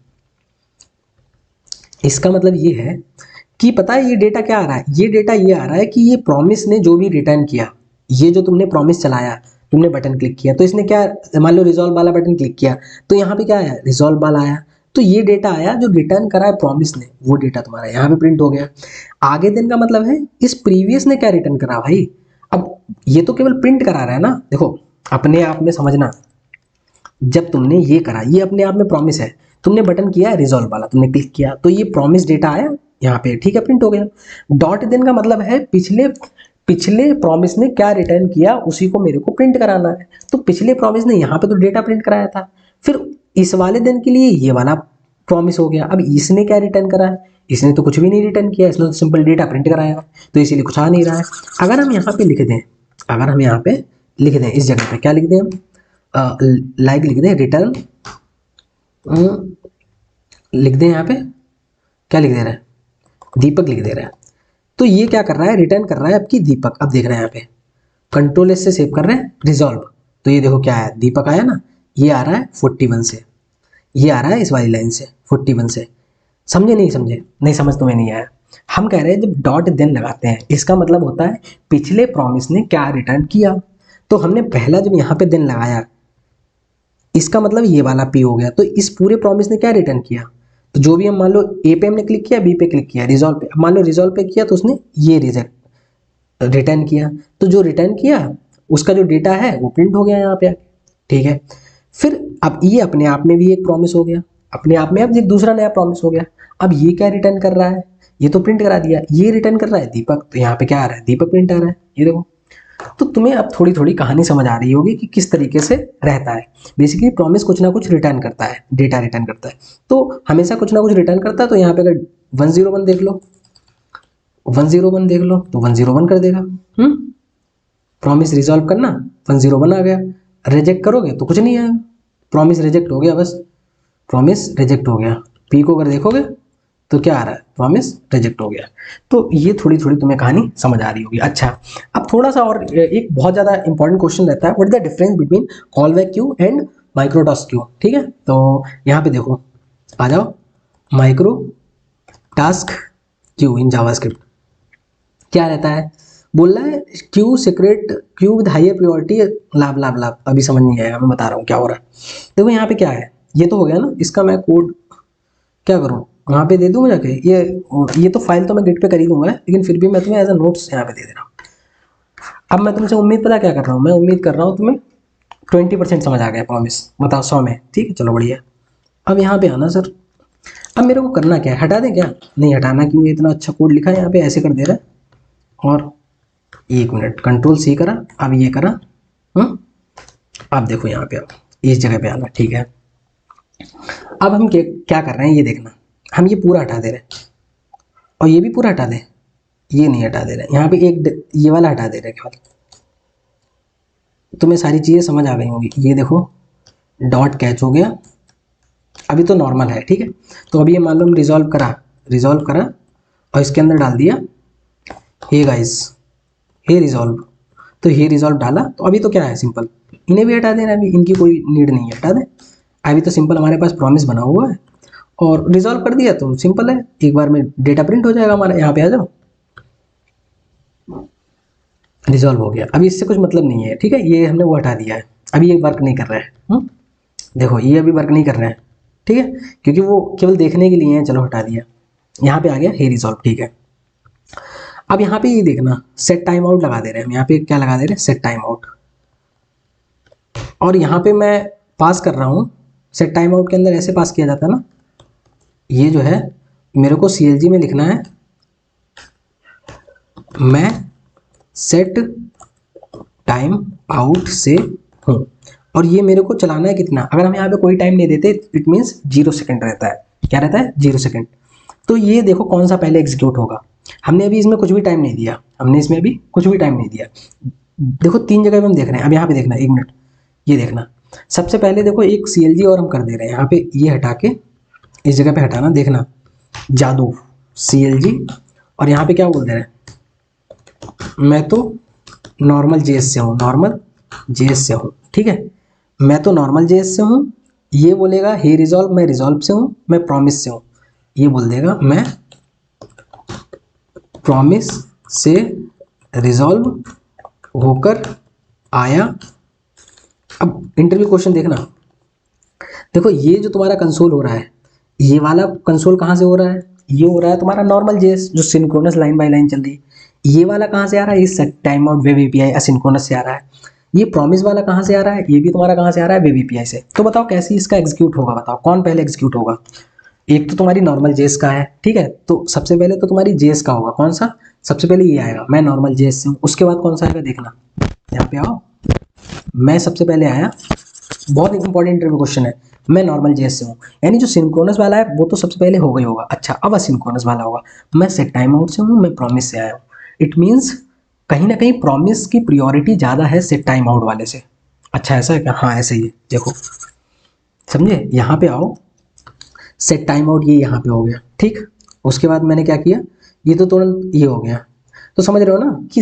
A: इसका मतलब ये है कि पता है ये डेटा क्या आ रहा है, ये डेटा ये आ रहा है कि ये प्रॉमिस ने जो भी रिटर्न किया, ये जो तुमने प्रॉमिस चलाया, तुमने बटन क्लिक किया तो इसने क्या, मान लो रिजॉल्व वाला बटन क्लिक किया तो यहाँ पे क्या आया, रिजॉल्व वाला आया। तो ये डेटा आया जो रिटर्न करा है प्रॉमिस ने, वो डेटा तुम्हारा यहाँ पे प्रिंट हो गया। आगे दिन का मतलब है इस प्रीवियस ने क्या रिटर्न करा भाई। अब ये तो केवल प्रिंट करा रहा है ना, देखो अपने आप में समझना, जब तुमने ये करा, ये अपने आप में प्रॉमिस है, तुमने बटन किया रिजॉल्व वाला, तुमने क्लिक किया तो ये प्रॉमिस डेटा आया यहाँ पे, ठीक है, प्रिंट हो गया। डॉट देन का मतलब है पिछले पिछले प्रॉमिस ने क्या रिटर्न किया उसी को मेरे को प्रिंट कराना है। तो पिछले प्रॉमिस ने यहाँ पे तो डेटा प्रिंट कराया था, फिर इस वाले दिन के लिए ये वाला प्रॉमिस हो गया। अब इसने क्या रिटर्न करा है, इसने तो कुछ भी नहीं रिटर्न किया, इसने तो सिंपल डेटा प्रिंट कराया, तो इसीलिए कुछ आ नहीं रहा है। अगर हम यहाँ पे लिख दें, अगर हम यहाँ पे लिख दें, इस जगह पे क्या लिख दें हम, लाइक लिख दें, रिटर्न लिख दें, यहाँ पे क्या लिख दे रहा है, दीपक लिख दे रहा है। तो ये क्या कर रहा है, रिटर्न कर रहा है आपकी दीपक। अब देख रहे हैं यहाँ पे कंट्रोल एस से सेव कर रहे हैं रिजॉल्व, तो ये देखो क्या है, दीपक आया ना, ये आ रहा है 41 से, ये आ रहा है इस वाली लाइन से 41 से। समझे नहीं समझे, नहीं समझ तुम्हें नहीं आया। हम कह रहे हैं जब डॉट देन लगाते हैं इसका मतलब होता है पिछले प्रॉमिस ने क्या रिटर्न किया। तो हमने पहला जब यहाँ पे देन लगाया, इसका मतलब ये वाला पी हो गया, तो इस पूरे प्रॉमिस ने क्या रिटर्न किया, तो जो भी हम मान लो ए पे हमने क्लिक किया, बी पे क्लिक किया, रिजॉल्व पे, मान लो रिजॉल्व पे किया तो उसने ये रिजेक्ट रिटर्न किया, तो जो रिटर्न किया उसका जो डेटा है वो प्रिंट हो गया यहाँ पे, ठीक है। फिर अब ये अपने आप में भी एक प्रॉमिस हो गया, अपने आप में अब एक दूसरा नया प्रॉमिस हो गया। अब ये क्या रिटर्न कर रहा है, ये तो प्रिंट करा दिया, ये रिटर्न कर रहा है दीपक, तो यहाँ पे क्या आ रहा है, दीपक प्रिंट आ रहा है, ये देखो। तो तुम्हें अब थोड़ी थोड़ी कहानी समझ आ रही होगी कि किस तरीके से रहता है। बेसिकली प्रॉमिस कुछ ना कुछ रिटर्न करता है, डेटा रिटर्न करता है, तो हमेशा कुछ ना कुछ रिटर्न करता है। तो यहाँ पे अगर 101 देख लो, 101 देख लो तो 101 कर देगा। प्रॉमिस रिजॉल्व करना, 101 आ गया। रिजेक्ट करोगे तो कुछ नहीं आएगा, प्रॉमिस रिजेक्ट हो गया, बस प्रॉमिस रिजेक्ट हो गया। पी को अगर देखोगे तो क्या आ रहा है, प्रॉमिस रिजेक्ट हो गया। तो ये थोड़ी थोड़ी तुम्हें कहानी समझ आ रही होगी। अच्छा, अब थोड़ा सा और एक बहुत ज़्यादा इंपॉर्टेंट क्वेश्चन रहता है, what is the difference between call back queue and micro task queue, ठीक है। तो यहाँ पे देखो, आ जाओ, micro task queue in JavaScript क्या रहता है, बोल रहा है queue secret queue with higher priority लाभ लाभ लाभ। अभी समझ नहीं आएगा, मैं बता रहा हूँ क्या हो रहा है। देखो यहाँ पे क्या है, ये तो हो गया ना, इसका मैं कोड क्या करूँ, वहाँ पे दे दूँ जाके, ये तो फाइल तो मैं गिट पे कर ही दूंगा, लेकिन फिर भी मैं तुम्हें एज अ नोट्स यहाँ पे दे दे रहा हूँ। अब मैं तुमसे उम्मीद पता क्या कर रहा हूँ, मैं उम्मीद कर रहा हूँ तुम्हें 20% समझ आ गया प्रॉमिस, बताओ 100 में, ठीक है, चलो बढ़िया। अब यहाँ पे आना सर, अब मेरे को करना क्या है, हटा दें क्या, नहीं हटाना, क्यों, इतना अच्छा कोड लिखा है यहाँ पे, ऐसे कर दे रहा है। और एक मिनट, कंट्रोल सी करा, अब ये करा, अब देखो यहाँ पे, अब इस जगह पे आना, ठीक है। अब हम क्या कर रहे हैं ये देखना, हम ये पूरा हटा दे रहे हैं और ये भी पूरा हटा दे, ये नहीं हटा दे रहे, यहाँ पे एक ये वाला हटा दे रहे केवल। तुम्हें सारी चीज़ें समझ आ गई होंगी, ये देखो डॉट कैच हो गया, अभी तो नॉर्मल है, ठीक है। तो अभी ये मान लो हम रिजॉल्व करा और इसके अंदर डाल दिया हे गाइस, हे रिजॉल्व, तो हे रिजॉल्व डाला, तो अभी तो क्या है, सिंपल, इन्हें भी हटा देना, अभी इनकी कोई नीड नहीं है, हटा दें। अभी तो सिंपल हमारे पास प्रॉमिस बना हुआ है और रिजॉल्व कर दिया तो सिंपल है, एक बार में डेटा प्रिंट हो जाएगा हमारा। यहाँ पे आ जाओ, रिजॉल्व हो गया, अभी इससे कुछ मतलब नहीं है, ठीक है, ये हमने वो हटा दिया है, अभी ये वर्क नहीं कर रहा है। देखो ये अभी वर्क नहीं कर रहा है, ठीक है, क्योंकि वो केवल देखने के लिए है, चलो हटा दिया। यहाँ पे आ गया हे रिजॉल्व, ठीक है। अब यहाँ पे ये देखना, सेट टाइम आउट लगा दे रहे हैं हम, यहाँ पे क्या लगा दे रहे हैं, सेट टाइम आउट। और यहाँ पे मैं पास कर रहा हूँ, सेट टाइम आउट के अंदर ऐसे पास किया जाता है ना, ये जो है मेरे को CLG में लिखना है, मैं सेट टाइम आउट से हूँ, और ये मेरे को चलाना है कितना, अगर हम यहाँ पे कोई टाइम नहीं देते इट मीन्स 0 सेकेंड रहता है, क्या रहता है, 0 सेकेंड। तो ये देखो कौन सा पहले एग्जीक्यूट होगा, हमने अभी इसमें कुछ भी टाइम नहीं दिया, हमने इसमें अभी कुछ भी टाइम नहीं दिया। देखो 3 जगह पे हम देख रहे हैं, अब यहाँ पे देखना, 1 मिनट, ये देखना, सबसे पहले देखो एक CLG और हम कर दे रहे हैं, यहाँ पे ये हटा के इस जगह पे हटाना, देखना जादू CLG, और यहाँ पे क्या बोल दे रहे हैं, मैं तो नॉर्मल जेएस से हूँ, नॉर्मल जेएस से हूँ, ठीक है, मैं तो नॉर्मल जेएस से हूँ। ये बोलेगा हे रिजॉल्व, मैं रिजॉल्व से हूँ, मैं प्रॉमिस से हूँ, ये बोल देगा मैं प्रॉमिस से रिजॉल्व होकर आया। अब इंटरव्यू क्वेश्चन देखना, देखो ये जो तुम्हारा कंसोल हो रहा है, ये वाला कंसोल कहाँ से हो रहा है, ये हो रहा है तुम्हारा नॉर्मल जेएस जो सिंक्रोनस लाइन बाय लाइन चल रही है। ये वाला कहाँ से आ रहा है, ये time out web API asynchronous से आ रहा है। ये प्रॉमिस वाला कहाँ से आ रहा है, ये भी तुम्हारा कहाँ से आ रहा है, वेब एपीआई से। तो बताओ कैसे इसका एग्जीक्यूट होगा, बताओ कौन पहले एग्जीक्यूट होगा। एक तो तुम्हारी नॉर्मल जेएस का है, ठीक है, तो सबसे पहले तो तुम्हारी जेएस का होगा, कौन सा, सबसे पहले ये आएगा, मैं नॉर्मल जेएस से हूँ। उसके बाद कौन सा आएगा, देखना यहाँ पे आओ, मैं सबसे पहले आया, बहुत इंपॉर्टेंट इंटरव्यू क्वेश्चन है, मैं नॉर्मल जेएस से हूँ, यानी जो सिंक्रोनस वाला है वो तो सबसे पहले हो गई होगा। अच्छा, अब असिंक्रोनस वाला होगा, मैं सेट टाइम आउट से हूँ, मैं प्रॉमिस से आया हूँ। इट मीन्स कहीं ना कहीं प्रॉमिस की प्रियोरिटी ज़्यादा है सेट टाइम आउट वाले से। अच्छा ऐसा है क्या, हाँ ऐसे ही है, देखो समझे, यहाँ पे आओ, सेट टाइम आउट ये यहाँ पे हो गया, ठीक। उसके बाद मैंने क्या किया, ये तो तुरंत ये हो गया, तो समझ रहे हो ना कि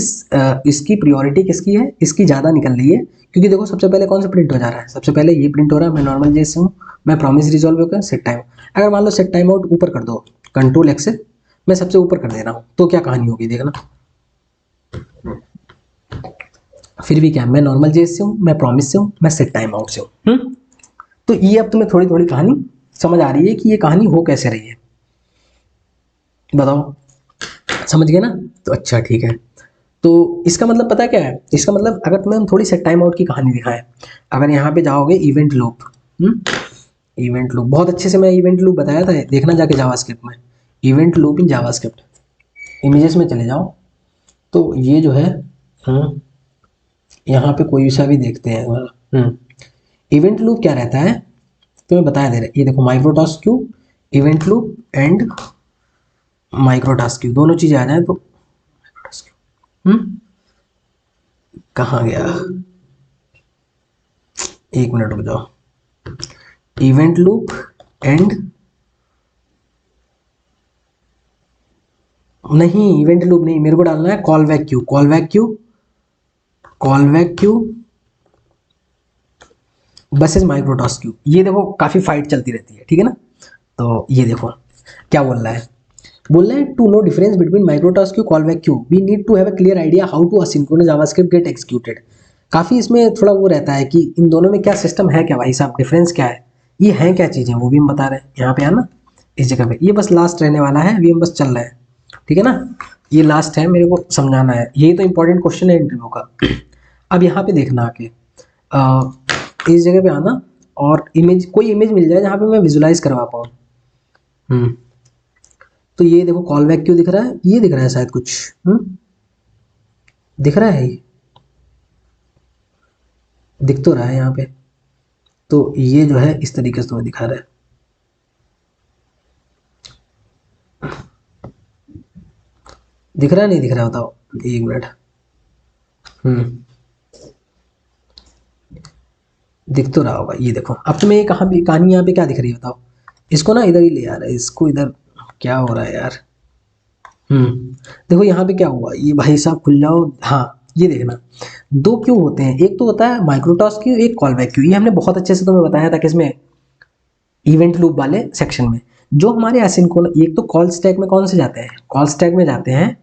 A: इसकी प्रियोरिटी किसकी है, इसकी ज़्यादा निकल रही है, क्योंकि देखो सबसे पहले कौन सा प्रिंट हो जा रहा है, सबसे पहले ये प्रिंट हो रहा है, मैं नॉर्मल जैसे हूँ, मैं प्रॉमिस रिजॉल्व होकर सेट टाइम। अगर मान लो सेट टाइम आउट ऊपर कर दो, कंट्रोल एक्स से मैं सबसे ऊपर कर दे रहा हूँ, तो क्या कहानी होगी देखना, फिर भी क्या, मैं नॉर्मल जेस से हूँ, मैं प्रॉमिस से हूँ, मैं सेट टाइम आउट से हूँ। तो ये अब तुम्हें थोड़ी थोड़ी कहानी समझ आ रही है कि ये कहानी हो कैसे रही है, बताओ, समझ गए ना? तो अच्छा ठीक है। तो इसका मतलब पता क्या है, इसका मतलब अगर तुम्हें हम थोड़ी सेट टाइम आउट की कहानी दिखाएं, अगर यहाँ पे जाओगे इवेंट लूप, इवेंट लूप बहुत अच्छे से मैं इवेंट लूप बताया था, देखना जाके जावास्क्रिप्ट में, event loop in JavaScript, images में चले जाओ। तो ये जो है यहाँ पे कोई सा भी देखते हैं, इवेंट लूप क्या रहता है तो मैं बताया दे रहा, ये देखो microtask queue, event loop and microtask queue, दोनों चीजें आ जाए तो कहाँ गया, एक मिनट रुक जाओ, इवेंट लूप एंड, नहीं इवेंट लूप नहीं, मेरे को डालना है call back queue, call back queue, call back queue versus microtask queue. ये देखो काफी फाइट चलती रहती है, ठीक है ना? तो ये देखो क्या बोल रहा है, बोल रहा है to know difference between microtask queue call back queue we need to have a clear idea how to asynchronous JavaScript get executed. काफी इसमें थोड़ा वो रहता है कि इन दोनों में क्या सिस्टम है, क्या भाई साहब डिफरेंस क्या है, ये है क्या चीजें, वो भी हम बता रहे हैं यहाँ पे आना इस जगह पे। ये बस लास्ट रहने वाला है, अभी हम बस चल रहे हैं, ठीक है ना? ये लास्ट है, मेरे को समझाना है, यही तो इंपॉर्टेंट क्वेश्चन है इंटरव्यू का। अब यहाँ पे देखना आके इस जगह पे आना, और इमेज, कोई इमेज मिल जाए जहाँ पे मैं विजुलाइज करवा पाऊँ। तो ये देखो कॉल बैक क्यों दिख रहा है, ये दिख रहा है शायद कुछ, दिख रहा है, ये दिख तो रहा है यहाँ पे। तो ये जो है इस तरीके से तुम्हें दिखा रहा है, दिख रहा है नहीं दिख रहा, बताओ एक मिनट। दिख तो रहा होगा, ये देखो। अब तुम्हें ये कहाँ भी कहानी यहाँ पे क्या दिख रही है बताओ, इसको ना इधर ही ले आ रहा है, इसको इधर, क्या हो रहा है यार। देखो यहाँ पे क्या हुआ, ये भाई साहब खुल जाओ, हाँ ये देखना, दो क्यों होते हैं, एक तो होता है माइक्रोटास्क क्यू, एक कॉल बैक क्यू, ये हमने बहुत अच्छे से तुम्हें बताया था किसमें, इवेंट लूप वाले सेक्शन में। जो हमारे एसिंक्रोनस, एक तो कॉल स्टैक में कौन से जाते हैं, कॉल स्टैक में जाते हैं,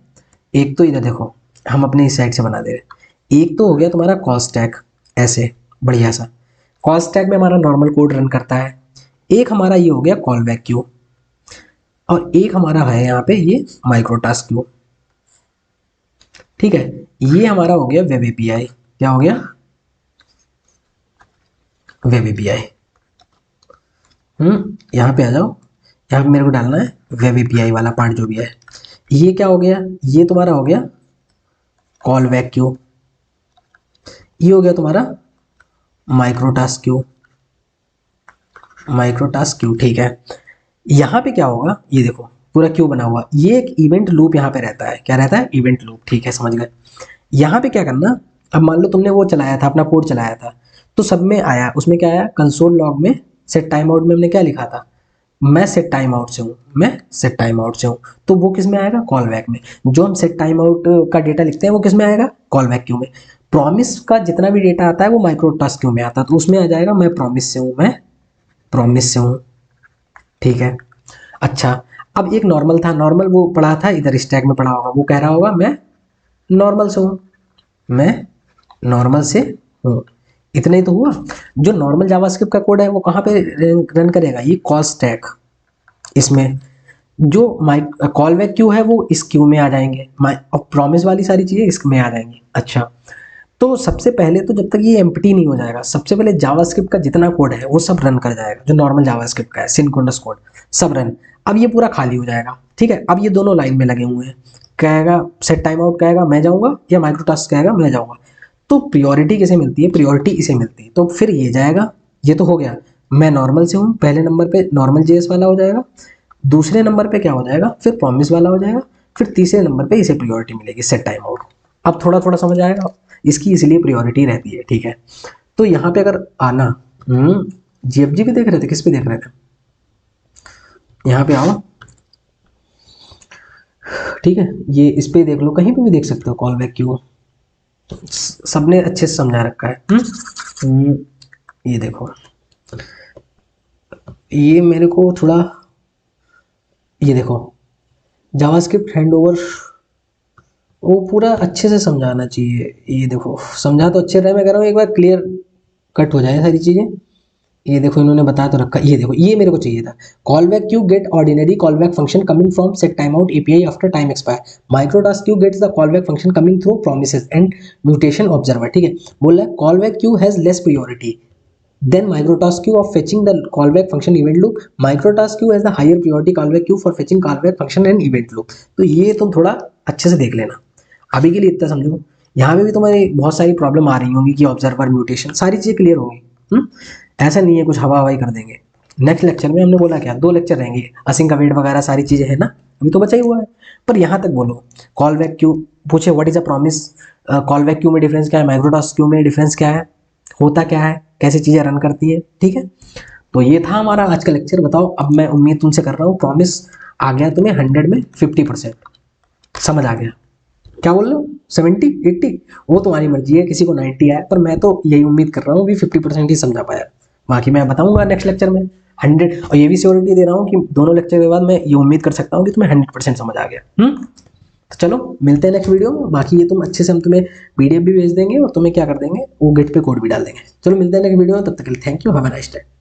A: एक तो इधर देखो हम अपने इस साइड से बना दे रहे, एक तो हो गया तुम्हारा कॉल स्टैक, ऐसे बढ़िया सा कॉल स्टैक में हमारा नॉर्मल कोड रन करता है, एक हमारा ये हो गया कॉल बैक क्यू, और एक हमारा है यहाँ पे ये माइक्रोटास्क क्यू, ठीक है? ये हमारा हो गया वेब एपीआई, क्या हो गया, वेब एपीआई। यहाँ पे आ जाओ, यहाँ पे मेरे को डालना है वेब एपीआई वाला पार्ट जो भी है। ये क्या हो गया, ये तुम्हारा हो गया कॉल बैक क्यू, ये हो गया तुम्हारा माइक्रोटास्क क्यू, माइक्रोटास्क क्यू, ठीक है? यहाँ पे क्या होगा, ये देखो पूरा क्यू बना हुआ, ये एक इवेंट लूप यहाँ पे रहता है, क्या रहता है, इवेंट लूप, ठीक है समझ गए? यहाँ पे क्या करना, अब मान लो तुमने वो चलाया था, अपना कोड चलाया था, तो सब में आया, उसमें क्या आया, कंसोल लॉग में सेट टाइम आउट में हमने क्या लिखा था, मैं सेट टाइम आउट से हूँ, मैं सेट टाइम आउट से हूँ, तो वो किस में आएगा, कॉल बैक में। जो हम सेट टाइम आउट का डेटा लिखते हैं वो किस में आएगा, कॉल बैक क्यू में। प्रॉमिस का जितना भी डेटा आता है वो माइक्रो टास्क क्यू में आता है, तो उसमें आ जाएगा मैं प्रॉमिस से हूँ, मैं प्रॉमिस से हूँ, ठीक है? अच्छा, अब एक नॉर्मल था, नॉर्मल वो पढ़ा था इधर स्टैक में पढ़ा होगा, वो कह रहा होगा मैं नॉर्मल से हूँ, मैं नॉर्मल से हूँ, इतना ही तो हुआ। जो नॉर्मल जावास्क्रिप्ट का कोड है वो कहाँ पे रन करेगा, ये कॉल स्टैक, इसमें जो माइक कॉल बैक क्यू है वो इस क्यू में आ जाएंगे, और प्रॉमिस वाली सारी चीज़ें इसमें आ जाएंगी। अच्छा, तो सबसे पहले तो जब तक ये एम्प्टी नहीं हो जाएगा, सबसे पहले जावास्क्रिप्ट का जितना कोड है वो सब रन कर जाएगा, जो नॉर्मल जावास्क्रिप्ट का है सिंक्रोनस कोड, सब रन। अब ये पूरा खाली हो जाएगा, ठीक है? अब ये दोनों लाइन में लगे हुए हैं, कहेगा सेट टाइम आउट कहेगा मैं जाऊँगा, या माइक्रोटास्क कहेगा मैं जाऊँगा। तो प्रियोरिटी किसे मिलती है, प्रियोरिटी इसे मिलती है, तो फिर ये जाएगा, ये तो हो गया, मैं नॉर्मल से हूँ, पहले नंबर पे नॉर्मल जेएस वाला हो जाएगा, दूसरे नंबर पे क्या हो जाएगा, फिर प्रॉमिस वाला हो जाएगा, फिर तीसरे नंबर पे इसे प्रियोरिटी मिलेगी सेट टाइम आउट। अब थोड़ा थोड़ा समझ आएगा, इसकी इसलिए प्रियोरिटी रहती है, ठीक है? तो यहाँ पे अगर आना, जीएफजी पे देख रहे थे, किस पे देख रहे थे, यहाँ पे आओ, ठीक है? ये इस पे देख लो, कहीं पे भी देख सकते हो, कॉल बैक क्यू सबने अच्छे से समझा रखा है। ये देखो, ये मेरे को थोड़ा, ये देखो जावास्क्रिप्ट हैंडओवर, वो पूरा अच्छे से समझाना चाहिए। ये देखो समझा तो अच्छे रहे, मैं कह रहा हूँ एक बार क्लियर कट हो जाए सारी चीज़ें। ये देखो इन्होंने बताया तो रखा, ये देखो ये मेरे को चाहिए था। Call back queue get ordinary call back function coming from set time out API after time expire, micro task queue gets the call back function coming through promises and mutation observer. ठीक है, बोला है call back queue has less priority than micro task queue of fetching the call back function event loop, micro task queue has the higher priority call back queue for fetching call back function and event loop. तो ये तुम थोड़ा अच्छे से देख लेना, अभी के लिए इतना समझो। यहाँ पे भी तुम्हारी बहुत सारी प्रॉब्लम आ रही होंगी कि ऑब्जर्वर म्यूटेशन सारी चीज़ें क्लियर होंगी। ऐसा नहीं है कुछ हवा हवाई कर देंगे। नेक्स्ट लेक्चर में हमने बोला क्या, 2 लेक्चर रहेंगे, असिंक अवेट वगैरह सारी चीज़ें है ना, अभी तो बचा ही हुआ है। पर यहाँ तक बोलो, कॉल बैक क्यू पूछे what is a promise, call back Q में डिफरेंस क्या है, माइक्रोटास्क क्यू में डिफरेंस क्या है, होता क्या है, कैसे चीज़ें रन करती है। ठीक है, तो ये था हमारा आज का लेक्चर। बताओ, अब मैं उम्मीद तुमसे कर रहा हूँ प्रॉमिस आ गया तुम्हें 100 में 50% समझ आ गया। क्या बोल रहे हो, 70 80 वो तुम्हारी मर्जी है, किसी को 90 आया, पर मैं तो यही उम्मीद कर रहा हूँ कि 50% ही समझा पाया। बाकी मैं बताऊंगा नेक्स्ट लेक्चर में 100, और ये भी श्योरिटी दे रहा हूँ कि दोनों लेक्चर के बाद मैं ये उम्मीद कर सकता हूँ कि तुम्हें 100% समझ आ गया। तो चलो मिलते हैं नेक्स्ट वीडियो में। बाकी ये तुम अच्छे से, हम तुम्हें पीडीएफ भी भेज देंगे और तुम्हें क्या कर देंगे, वो गिट पे कोड भी डाल देंगे। चलो मिलते हैं नेक्स्ट वीडियो में, तब तक के लिए thank you, have a nice day.